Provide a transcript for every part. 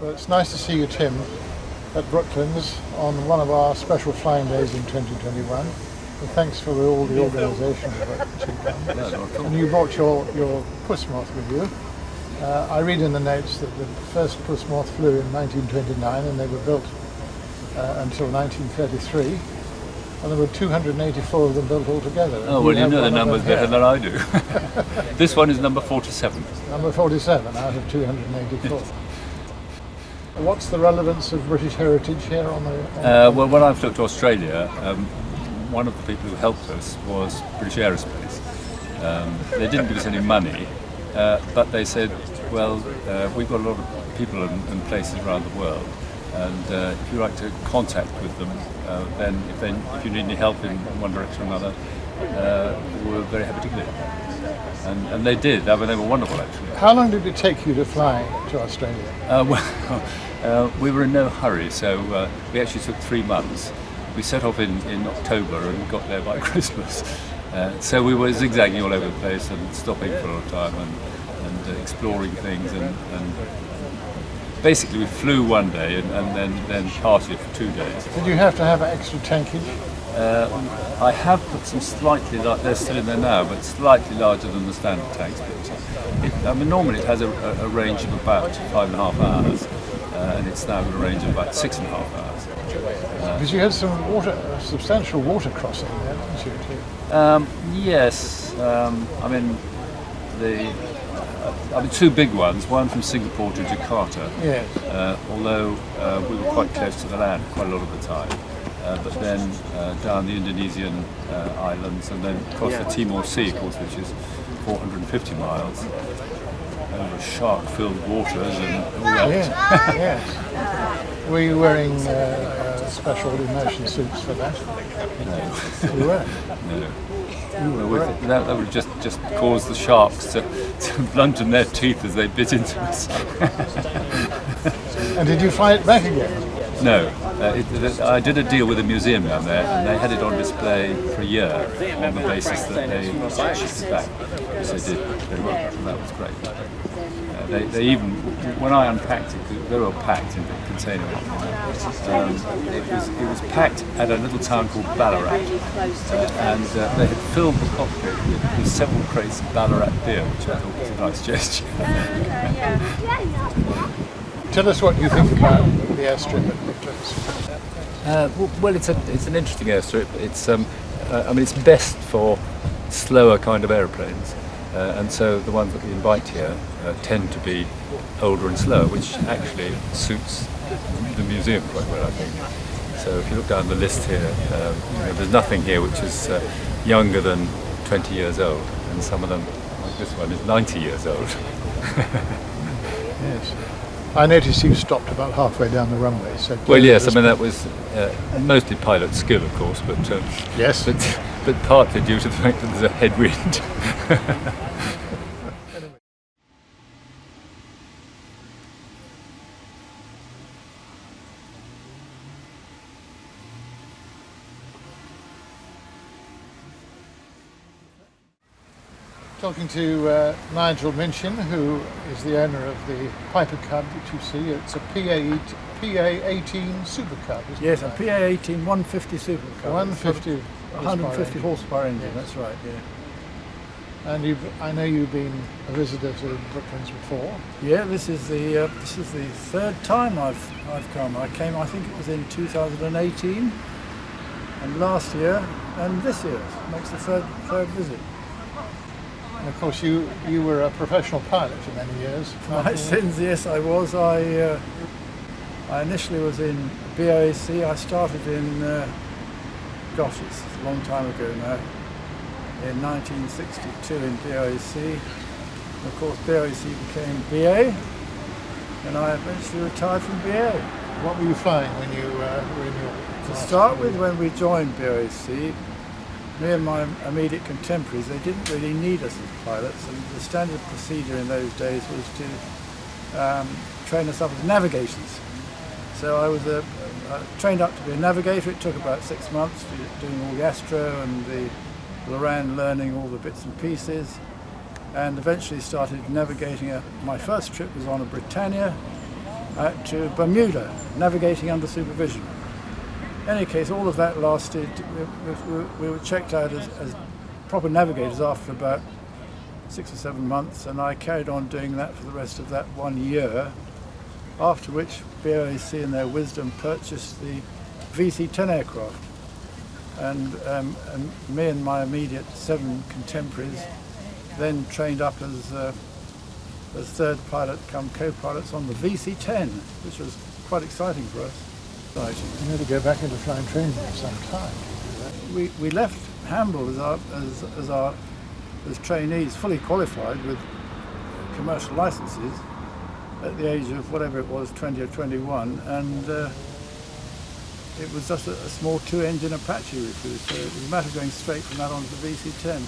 Well, it's nice to see you, Tim, at Brooklands on one of our special flying days in 2021. And thanks for all the organisation of it that you've done. And you brought your puss moth with you. I read in the notes that the first puss moth flew in 1929 and they were built until 1933. And there were 284 of them built altogether. Oh, well, you know the numbers better than I do. This one is number 47. Number 47 out of 284. What's the relevance of British heritage here on the... Well, when I flew to Australia, one of the people who helped us was British Aerospace. They didn't give us any money, but they said, well, we've got a lot of people and places around the world, and if you like to contact with them, then if you need any help in one direction or another, we're very happy to give it. And they did. I mean, they were wonderful, actually. How long did it take you to fly to Australia? We were in no hurry, so we actually took 3 months. We set off in October and got there by Christmas. So we were zigzagging all over the place and stopping for a long time and exploring things. And basically we flew one day and then partied for 2 days. Did you have to have extra tankage? I have put some slightly, they're still in there now, but slightly larger than the standard tanks. But normally it has a range of about 5.5 hours, and it's now a range of about 6.5 hours. Because you had some substantial water crossing there, didn't you? Yes. Two big ones, one from Singapore to Jakarta. Yes. Although we were quite close to the land quite a lot of the time. But then down the Indonesian islands and then across the Timor Sea, of course, which is 450 miles over shark-filled waters and all that. Yes. Were you wearing special immersion suits for that? No. You were? No. That would just cause the sharks to blunten their teeth as they bit into us. And did you fly it back again? No. I did a deal with a museum down there, and they had it on display for a year on the basis that they shipped it back, which they did very well, and that was great. They even, when I unpacked it, because they were all packed in a container, it was packed at a little town called Ballarat, and they had filled the cockpit with several crates of Ballarat beer, which I thought was a nice gesture. Tell us what you think about the airstrip at Brooklands. Well, it's an interesting airstrip. It's it's best for slower kind of aeroplanes, and so the ones that we invite here tend to be older and slower, which actually suits the museum quite well, I think. So if you look down the list here, there's nothing here which is younger than 20 years old, and some of them, like this one, is 90 years old. Yes. I noticed you stopped about halfway down the runway. So well, yes, that was mostly pilot skill, of course, but yes, but partly due to the fact that there's a headwind. Talking to Nigel Minchin, who is the owner of the Piper Cub that you see. It's a PA-18 Super Cub, isn't it? Yes, a PA-18 150 Super Cub. 150 150 horsepower engine, that's right, yeah. And I know you've been a visitor to Brooklands before. Yeah, this is the third time I've come. I came, I think it was in 2018, and last year, and this year. Makes the third visit. And of course, you were a professional pilot for many years. For my sins, yes, I was. I initially was in BAC. I started in, it's a long time ago now, in 1962 in BAC. And of course, BAC became BA, and I eventually retired from BA. What were you flying when you were in your... To start with, when we joined BAC, me and my immediate contemporaries, they didn't really need us as pilots, and the standard procedure in those days was to train us up as navigators. So I was trained up to be a navigator. It took about 6 months doing all the Astro and the Loran, learning all the bits and pieces, and eventually started navigating. My first trip was on a Britannia, to Bermuda, navigating under supervision. In any case, all of that lasted, we were checked out as proper navigators after about 6 or 7 months, and I carried on doing that for the rest of that 1 year, after which BOAC in their wisdom purchased the VC-10 aircraft. And me and my immediate 7 contemporaries then trained up as third pilot come co-pilots on the VC-10, which was quite exciting for us. You need to go back into flying training for some time. We left Hamble as trainees, fully qualified with commercial licenses at the age of whatever it was, 20 or 21, and it was just a small 2-engine Apache we flew, so it was a matter of going straight from that on to the VC-10,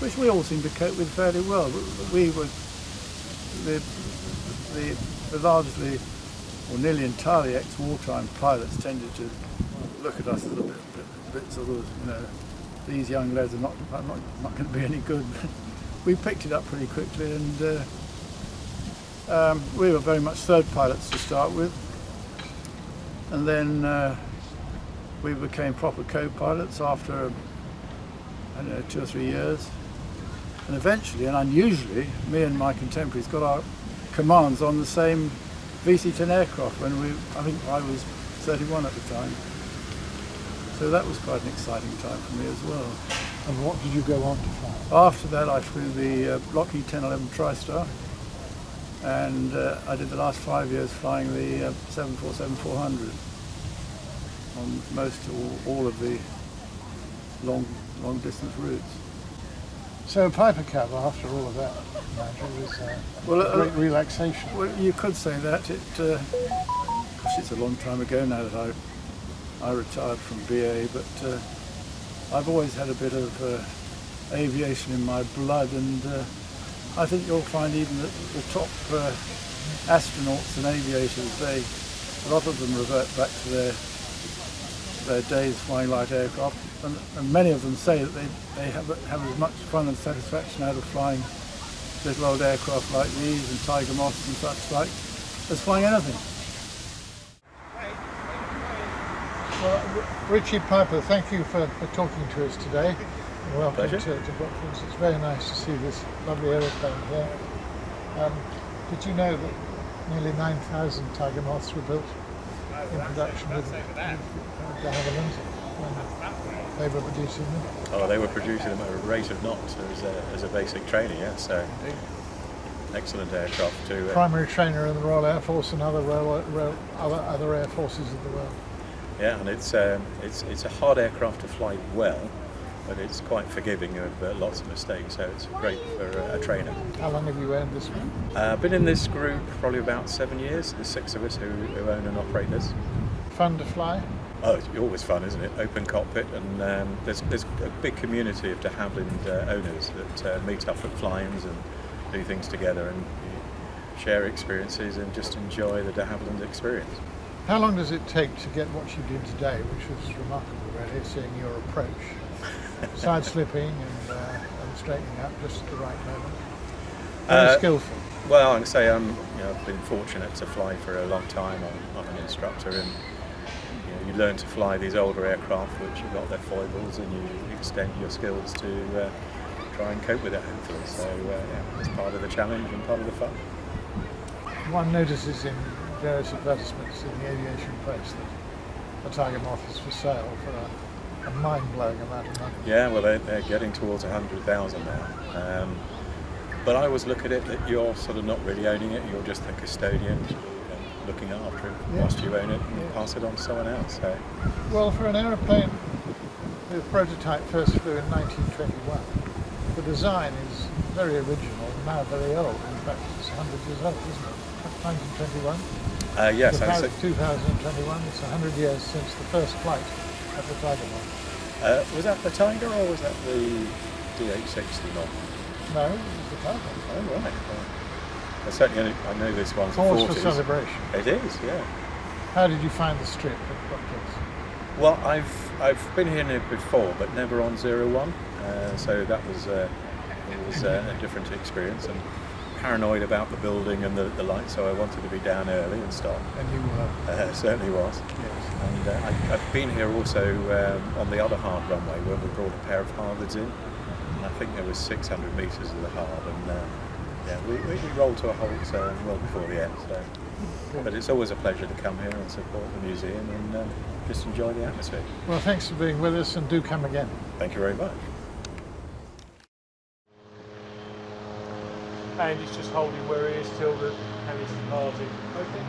which we all seemed to cope with fairly well. We were the largely or nearly entirely ex-wartime pilots tended to look at us as a bit sort of, you know, these young lads are not going to be any good. We picked it up pretty quickly, and we were very much third pilots to start with, and then we became proper co-pilots after, I don't know, 2 or 3 years, and eventually, and unusually, me and my contemporaries got our commands on the same VC-10 aircraft when I think I was 31 at the time. So that was quite an exciting time for me as well. And what did you go on to fly? After that I flew the Lockheed 1011 TriStar, and I did the last 5 years flying the 747-400 on most or all of the long distance routes. So Piper Cub, after all of that, Nigel, was a great relaxation. Well, you could say that. Gosh, it's a long time ago now that I retired from BA, but I've always had a bit of aviation in my blood, and I think you'll find even the top astronauts and aviators, a lot of them revert back to their days flying light aircraft, and many of them say that they have as much fun and satisfaction out of flying little old aircraft like these and Tiger Moths and such like as flying anything. Well, Richie Piper, thank you for talking to us today. And welcome to Brooklands. It's very nice to see this lovely aeroplane here. Did you know that nearly 9,000 Tiger Moths were built in production with de Havilland when they were producing them? Oh, they were producing them at a rate of knots as a basic trainer, yeah, so excellent aircraft to... Primary trainer in the Royal Air Force and other other air forces of the world. Yeah, and it's a hard aircraft to fly well, but it's quite forgiving of lots of mistakes, so it's great for a trainer. How long have you owned this one? I've been in this group probably about 7 years. There's 6 of us who own and operate this. Fun to fly? Oh, it's always fun, isn't it? Open cockpit, and there's a big community of de Havilland owners that meet up at fly-ins and do things together and share experiences and just enjoy the de Havilland experience. How long does it take to get what you did today, which was remarkable really, seeing your approach? Side slipping and straightening up just at the right moment. Very skillful. Well, I can say I've been fortunate to fly for a long time. I'm an instructor, and you learn to fly these older aircraft which have got their foibles, and you extend your skills to try and cope with it, hopefully. So yeah, it's part of the challenge and part of the fun. One notices in various advertisements in the aviation press that the Tiger Moth is for sale for a mind-blowing amount of money. Yeah, well, they're getting towards 100,000 now. But I always look at it that you're sort of not really owning it, you're just the custodian looking after it whilst you own it and pass it on to someone else. So. Well, for an aeroplane, the prototype first flew in 1921. The design is very original, now very old. In fact, it's 100 years old, isn't it? 1921? Yes. It's 2021, it's 100 years since the first flight of the Tiger Moth. Was that the Tiger or was that the G-AXDI Moth? No, it was the Tiger. Oh, right. Well, certainly I know this one's a Cause 40s. for celebration. It is, yeah. How did you find the strip at Brooklands? Well, I've been here before, but never on 01. So that was a different experience, and paranoid about the building and the lights, so I wanted to be down early and stop. And you were. Certainly was. Yes. And I've been here also on the other hard runway when we brought a pair of Harvards in. And I think there was 600 metres of the hard, and yeah, we rolled to a halt well before the end. So. But it's always a pleasure to come here and support the museum and just enjoy the atmosphere. Well, thanks for being with us, and do come again. Thank you very much. And he's just holding where he is till the heavy's departing. Okay.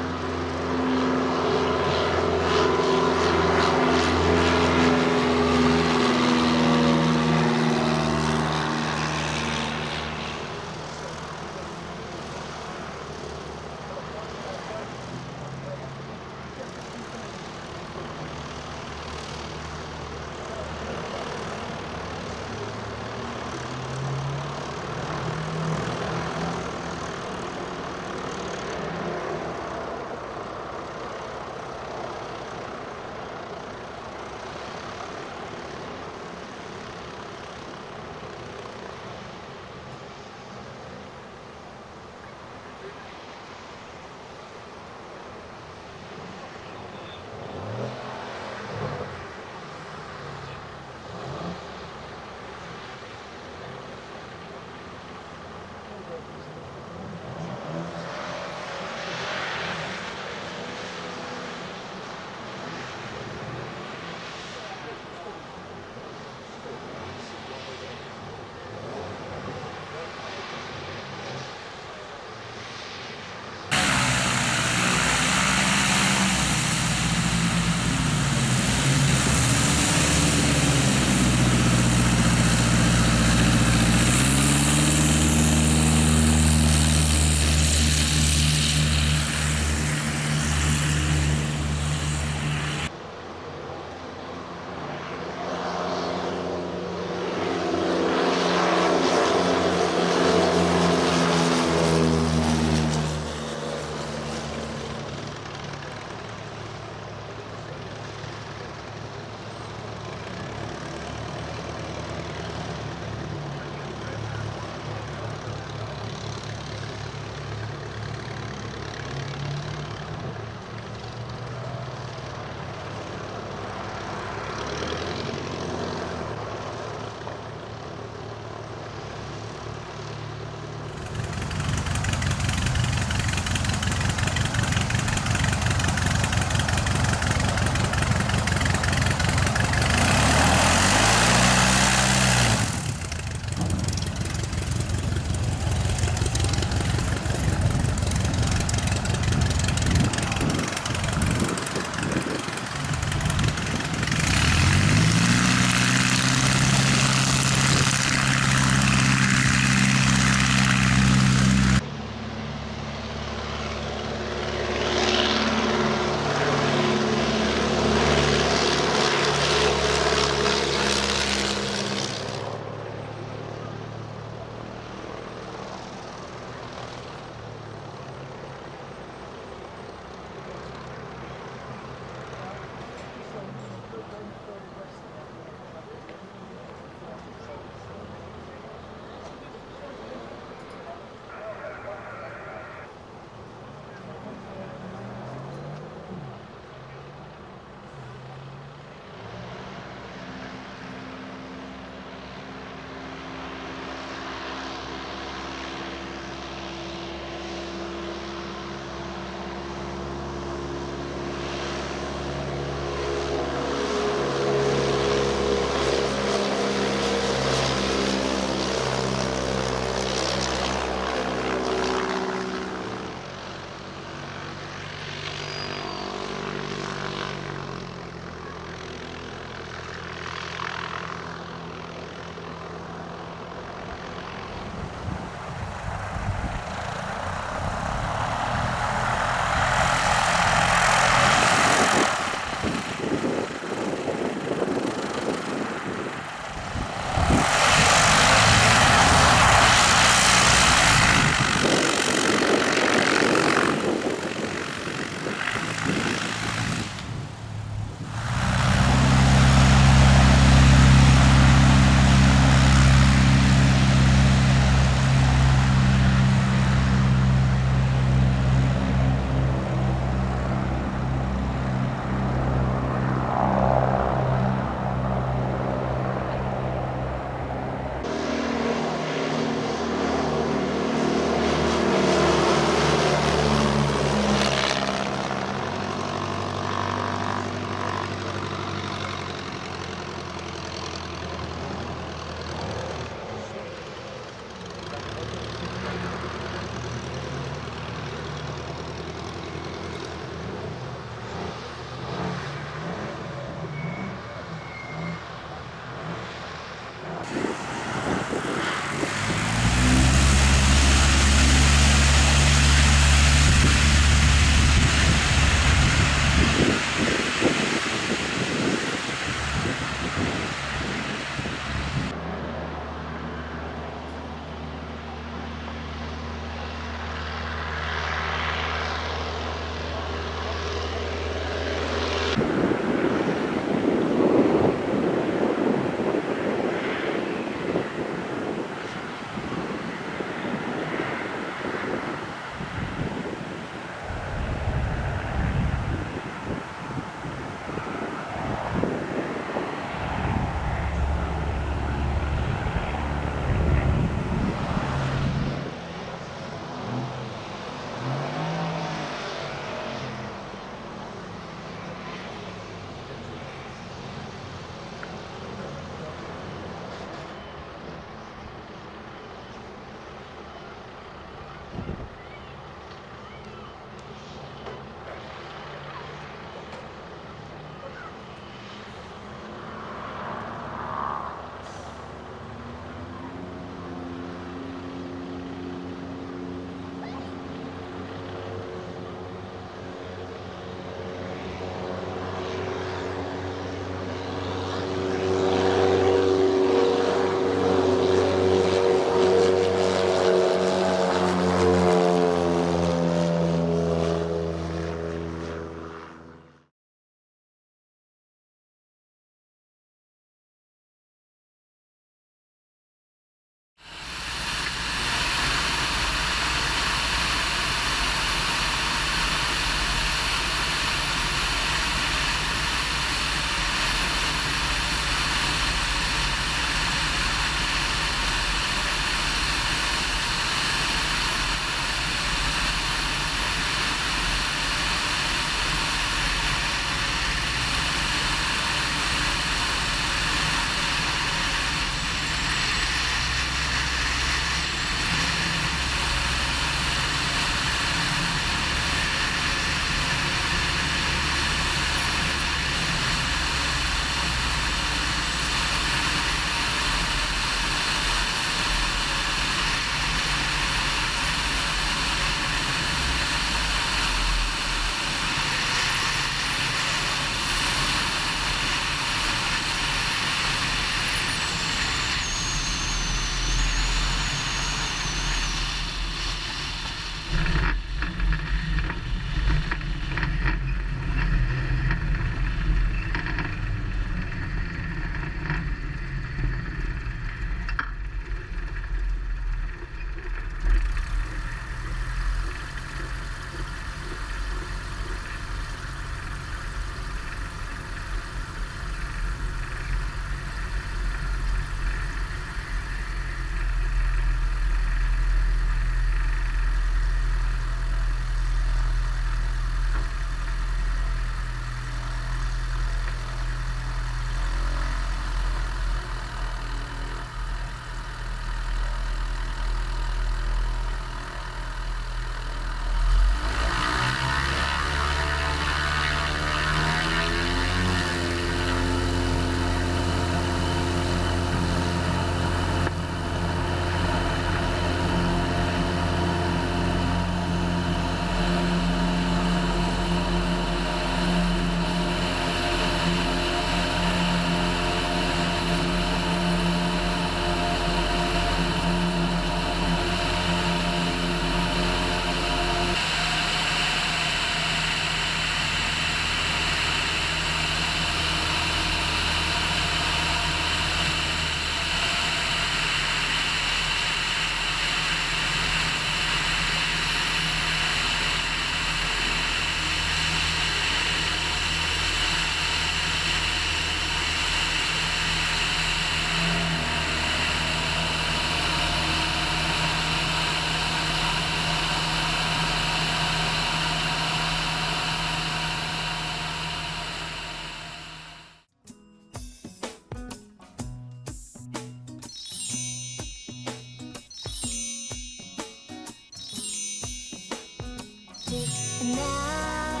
And now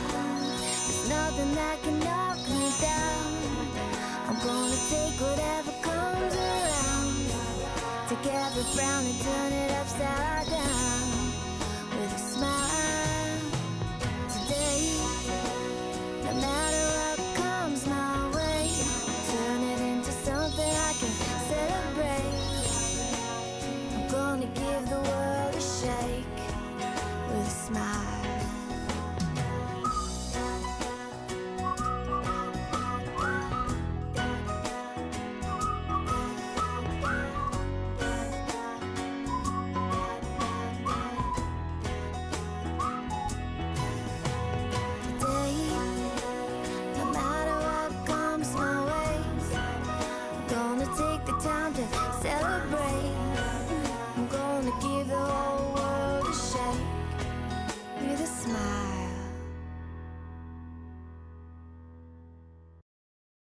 there's nothing that can knock me down. I'm gonna take whatever comes around. Together frown and turn it upside down.